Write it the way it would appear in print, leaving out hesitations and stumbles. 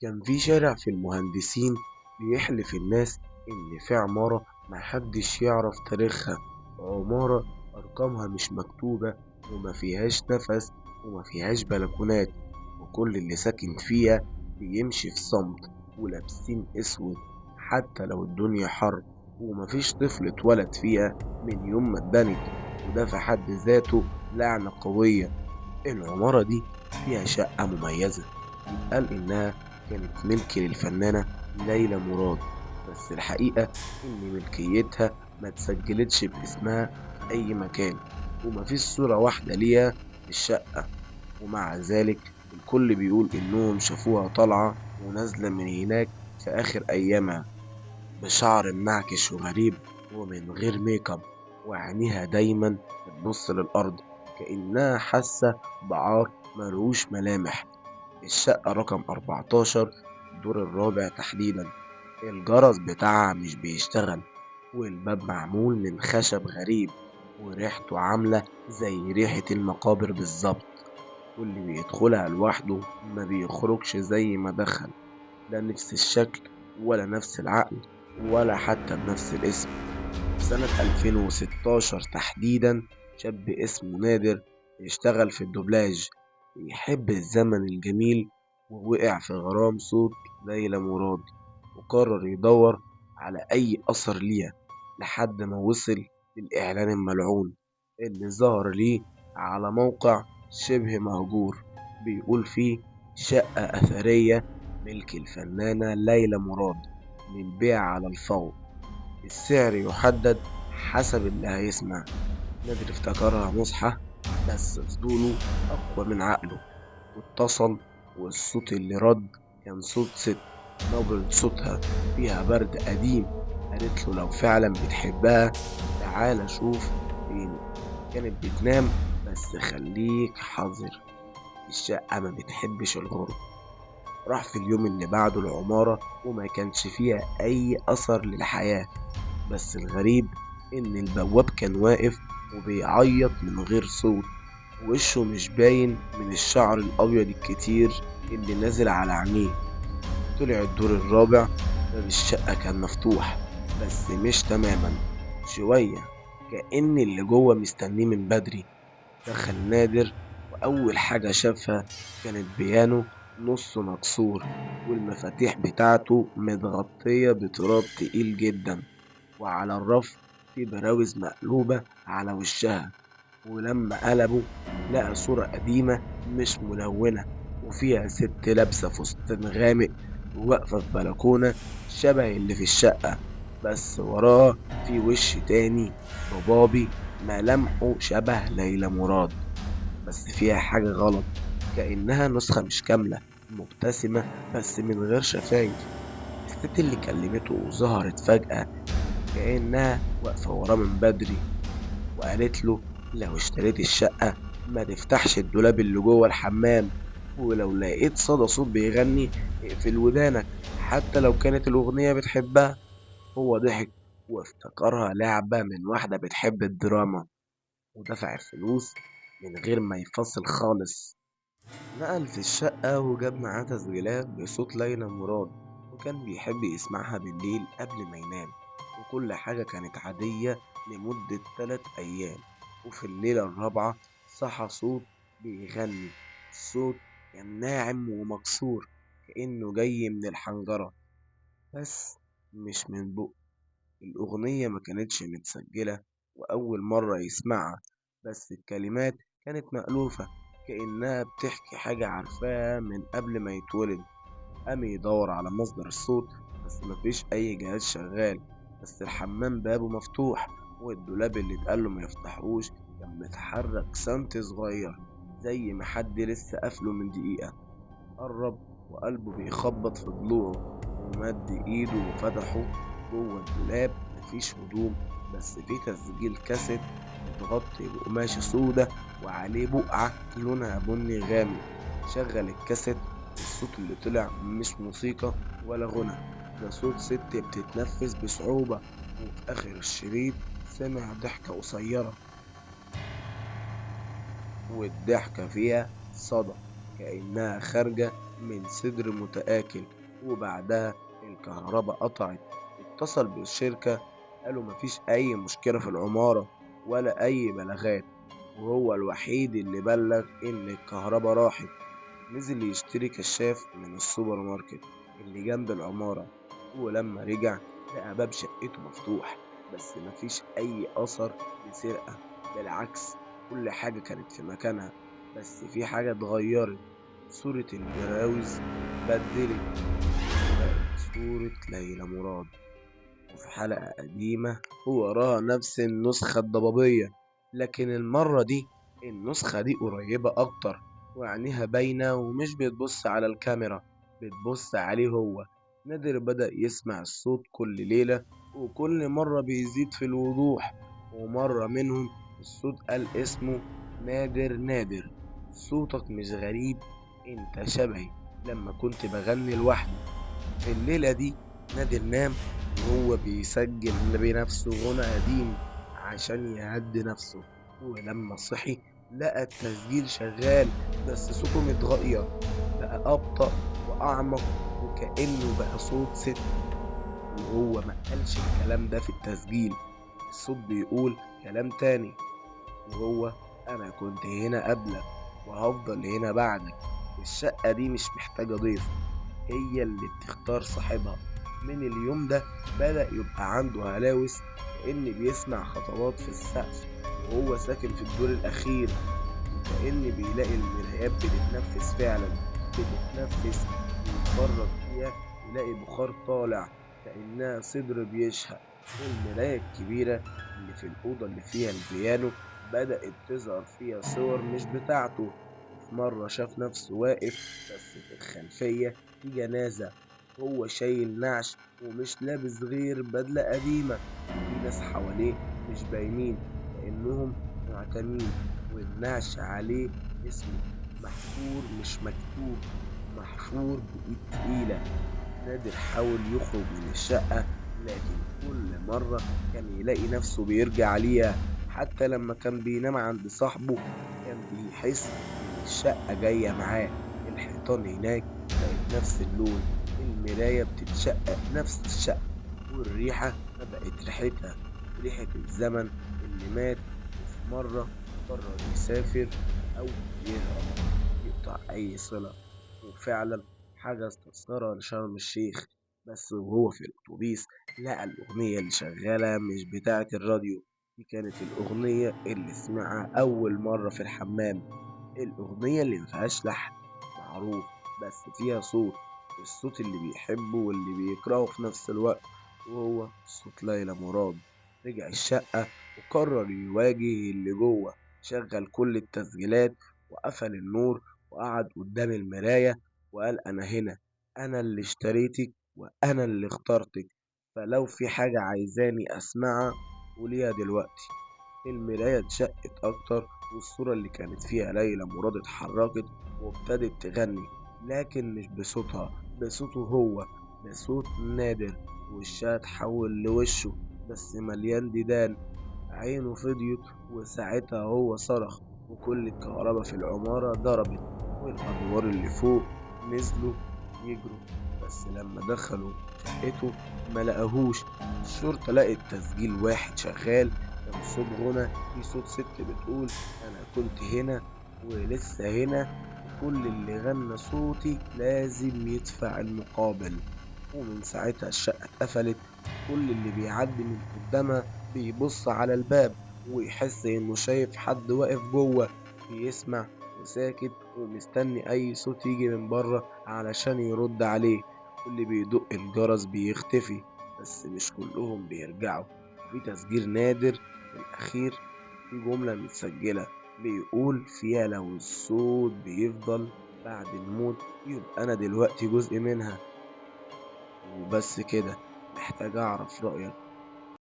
كان في شارع في المهندسين بيحلف الناس إن في عمارة محدش يعرف تاريخها، عمارة أرقامها مش مكتوبة وما فيهاش نفس وما فيهاش بلكونات، وكل اللي ساكن فيها بيمشي في صمت ولابسين أسود حتى لو الدنيا حر، ومفيش طفل اتولد فيها من يوم ما اتبنت، وده في حد ذاته لعنة قوية. العمارة دي فيها شقة مميزة بيتقال إنها كانت ملك للفنانة ليلى مراد، بس الحقيقة إن ملكيتها ما اتسجلتش باسمها في أي مكان، ومفيش صورة واحدة ليها في الشقة، ومع ذلك الكل بيقول إنهم شافوها طالعة ونازلة من هناك في آخر أيامها، بشعر منعكش وغريب ومن غير ميك اب، وعينيها دايما بتبص للأرض كأنها حاسة بعار ملهوش ملامح. الشقة رقم 14، الدور الرابع تحديدا. الجرس بتاعها مش بيشتغل، والباب معمول من خشب غريب، وريحته عاملة زي ريحة المقابر بالظبط، واللي بيدخلها لوحده ما بيخرجش زي ما دخل، لا نفس الشكل ولا نفس العقل ولا حتى بنفس الاسم. سنة 2016 تحديدا، شاب اسمه نادر اشتغل في الدوبلاج، بيحب الزمن الجميل ووقع في غرام صوت ليلى مراد، وقرر يدور على أي أثر ليها لحد ما وصل للإعلان الملعون اللي ظهر ليه على موقع شبه مهجور، بيقول فيه شقة أثرية ملك الفنانة ليلى مراد للبيع على الفور، السعر يحدد حسب اللي هيسمع. نادر افتكرها مصحة، بس فضوله أقوى من عقله، واتصل، والصوت اللي رد كان صوت ست، نبرة صوتها فيها برد قديم، قالت له لو فعلا بتحبها تعالى شوف فين. كانت بتنام، بس خليك حذر، الشقة ما بتحبش الغرب. راح في اليوم اللي بعده العمارة وما كانش فيها أي أثر للحياة، بس الغريب إن البواب كان واقف وبيعيط من غير صوت، وشه مش باين من الشعر الأبيض الكتير اللي نازل على عينيه. طلع الدور الرابع، باب الشقة كان مفتوح بس مش تماما، شوية، كأن اللي جوه مستنيه من بدري. دخل نادر، وأول حاجة شافها كانت بيانو نصه مكسور، والمفاتيح بتاعته متغطية بتراب تقيل جدا، وعلى الرف في براويز مقلوبة على وشها، ولما قلبوا لقى صورة قديمة مش ملونة، وفيها ست لابسة فستان غامق وواقفة في بلكونة شبه اللي في الشقة، بس وراه في وش تاني ضبابي ملامحه شبه ليلى مراد، بس فيها حاجة غلط، كأنها نسخة مش كاملة، مبتسمة بس من غير شفايف. الست اللي كلمته ظهرت فجأة كأنها واقفة وراه من بدري، وقالت له لو اشتريت الشقة ما تفتحش الدولاب اللي جوه الحمام، ولو لقيت صدى صوت بيغني اقفل ودانك حتى لو كانت الأغنية بتحبها. هو ضحك وافتكرها لعبة من واحدة بتحب الدراما، ودفع الفلوس من غير ما يفصل خالص. نقل في الشقة وجاب معاه تسجيلات بصوت ليلى مراد، وكان بيحب يسمعها بالليل قبل ما ينام، وكل حاجة كانت عادية لمدة 3 أيام. وفي الليلة الرابعة صحى صوت بيغني، الصوت كان ناعم ومكسور كأنه جاي من الحنجرة، بس مش من بق. الأغنية ما كانتش متسجلة وأول مرة يسمعها، بس الكلمات كانت مألوفة كأنها بتحكي حاجة عارفاها من قبل ما يتولد. قام يدور على مصدر الصوت، بس مفيش أي جهاز شغال، بس الحمام بابه مفتوح، والدولاب اللي اتقاله ما يفتحوش كان متحرك سنتي صغير زي ما حد لسه قافله من دقيقة. قرب وقلبه بيخبط في ضلوعه، ومد ايده وفتحه. جوه الدولاب مفيش هدوم، بس في تسجيل كاسيت متغطي بقماشة سودة وعليه بقعة لونها بني غامق. شغل الكاسيت، والصوت اللي طلع مش موسيقى ولا غنى، ده صوت ست بتتنفس بصعوبة، وفي آخر الشريط سمع ضحكة قصيرة، والضحكة فيها صدى كأنها خارجة من صدر متآكل. وبعدها الكهرباء قطعت. اتصل بالشركة، قالوا مفيش أي مشكلة في العمارة ولا أي بلاغات، وهو الوحيد اللي بلغ إن الكهرباء راحت. نزل يشتري كشاف من السوبر ماركت اللي جنب العمارة، ولما رجع لقى باب شقته مفتوح، بس مفيش أي أثر لسرقة. بالعكس، كل حاجة كانت في مكانها. بس في حاجة اتغيرت، صورة البراويز اتبدلت وبقت صورة ليلى مراد. وفي حلقة قديمة ووراها نفس النسخة الضبابية، لكن المرة دي النسخة دي قريبة أكتر، وعينيها باينة ومش بتبص على الكاميرا، بتبص عليه هو. نادر بدأ يسمع الصوت كل ليلة، وكل مرة بيزيد في الوضوح. ومرة منهم الصوت قال اسمه: نادر نادر، صوتك مش غريب، انت شبهي لما كنت بغني لوحدي. في الليلة دي نادر نام وهو بيسجل بنفسه غنى قديم عشان يهدي نفسه. ولما صحي لقى التسجيل شغال، بس صوته متغير، بقى أبطأ وأعمق، وكأنه بقى صوت ست. وهو ما قالش الكلام ده في التسجيل. الصوت بيقول كلام تاني، وهو: أنا كنت هنا قبلك وهفضل هنا بعدك. الشقة دي مش محتاجة ضيف، هي اللي بتختار صاحبها. من اليوم ده بدأ يبقى عنده هلاوس، كأن بيسمع خطوات في السقف وهو ساكن في الدور الأخير، وكأن بيلاقي المرايات بتتنفس فعلا، بتتنفس. ويتفرج فيها يلاقي بخار طالع كأنها صدر بيشهق. المراية الكبيرة اللي في الأوضة اللي فيها البيانو بدأت تظهر فيها صور مش بتاعته. وفي مرة شاف نفسه واقف، بس في الخلفية في جنازة، هو شايل نعش ومش لابس غير بدلة قديمة. في ناس حواليه مش باينين، كأنهم معتمين، والنعش عليه اسمه محفور مش مكتوب، محفور بإيد تقيلة. نادر حاول يخرج من الشقة، لكن كل مرة كان يلاقي نفسه بيرجع ليها. حتى لما كان بينام عند صاحبه كان بيحس إن الشقة جاية معاه. الحيطان هناك بقت نفس اللون، المراية بتتشقق نفس الشقة، والريحة ما بقت ريحتها، ريحة الزمن اللي مات. وفي مرة قرر يسافر أو يهرب، يقطع أي صلة. وفعلا حجز تذكرة لشرم الشيخ. بس وهو في الأتوبيس لقى الأغنية اللي شغالة مش بتاعة الراديو، دي كانت الأغنية اللي سمعها أول مرة في الحمام. الأغنية اللي مفيهاش لحن معروف، بس فيها صوت، الصوت اللي بيحبه واللي بيكرهه في نفس الوقت، وهو صوت ليلى مراد. رجع الشقة وقرر يواجه اللي جوه. شغل كل التسجيلات وقفل النور وقعد قدام المراية وقال: أنا هنا، أنا اللي اشتريتك وأنا اللي اخترتك، فلو في حاجة عايزاني أسمعها قوليها دلوقتي. المراية اتشقت أكتر، والصورة اللي كانت فيها ليلى مراد اتحركت وابتدت تغني، لكن مش بصوتها، بصوته هو، بصوت نادر. وشها اتحول لوشه بس مليان ديدان، عينه فضيت، وساعتها هو صرخ، وكل الكهرباء في العمارة ضربت، والأدوار اللي فوق نزلوا يجروا. بس لما دخلوا شقته ما لقاهوش. الشرطة لقت تسجيل واحد شغال، كان صوت غنى، في صوت ست بتقول: أنا كنت هنا ولسه هنا، وكل اللي غنى صوتي لازم يدفع المقابل. ومن ساعتها الشقة اتقفلت، كل اللي بيعدي من قدامها بيبص على الباب ويحس إنه شايف حد واقف جوه، بيسمع وساكت ومستني أي صوت يجي من بره علشان يرد عليه. واللي بيدق الجرس بيختفي، بس مش كلهم بيرجعوا. في تسجيل نادر الأخير في جملة متسجلة بيقول فيها: لو الصوت بيفضل بعد الموت يبقى أنا دلوقتي جزء منها. وبس كده. محتاج أعرف رأيك،